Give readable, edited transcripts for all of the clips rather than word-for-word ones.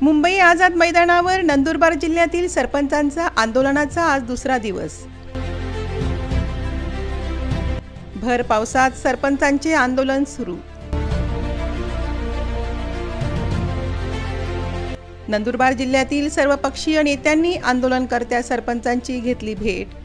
मुंबई आझाद मैदानावर नंदुरबार जिल्ह्यातील सरपंचांचा आंदोलनाचा आज दुसरा दिवस। भर पावसात सरपंचांचे आंदोलन सुरू। नंदुरबार जिल्ह्यातील सर्वपक्षीय नेत्यांनी आंदोलनकर्त्या सरपंचांची घेतली भेट।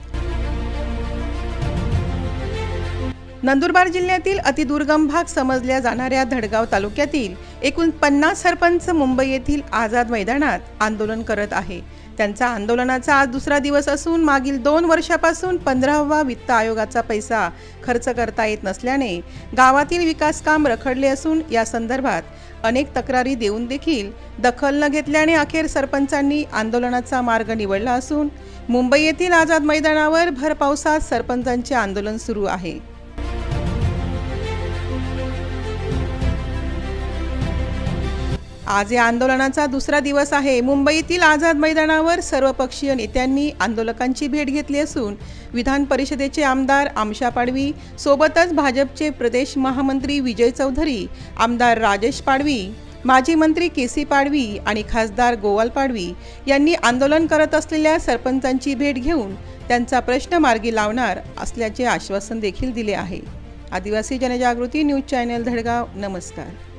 नंदुरबार जिल्ह्यातील अतिदुर्गम भाग समजल्या जाणाऱ्या धडगाव तालुक्यातील एकूण 50 सरपंच मुंबई येथील आझाद मैदानात आंदोलन करत आहे। त्यांचा आंदोलनाचा आज दुसरा दिवस असून मागील 2 वर्षापासून 15वा वित्त आयोगाचा पैसा खर्च करता येत नसल्याने गावातील विकास काम रखडले असून या संदर्भात अनेक तक्रारी देऊन देखील दखल न घेतल्याने अखेर सरपंचांनी आंदोलनाचा मार्ग निवडला असून मुंबई येथील आझाद मैदानावर भर पावसात सरपंचांचे आंदोलन सुरू आहे। आज या आंदोलनाचा दुसरा दिवस आहे। मुंबईतील आझाद मैदानावर सर्वपक्षीय नेत्यांनी आंदोलकांची भेट घेतली असून विधान परिषदेचे आमदार आमशा पाडवी सोबतच भाजपचे प्रदेश महामंत्री विजय चौधरी, आमदार राजेश पाडवी, माजी मंत्री केसी पाडवी आणि खासदार गोवाल पाडवी यांनी आंदोलन करत असलेल्या सरपंचांची भेट घेऊन त्यांचा प्रश्न मार्गी लावणार असल्याचे आश्वासन देखील दिले आहे। आदिवासी जनजागृती न्यूज चॅनल धडगाव, नमस्कार।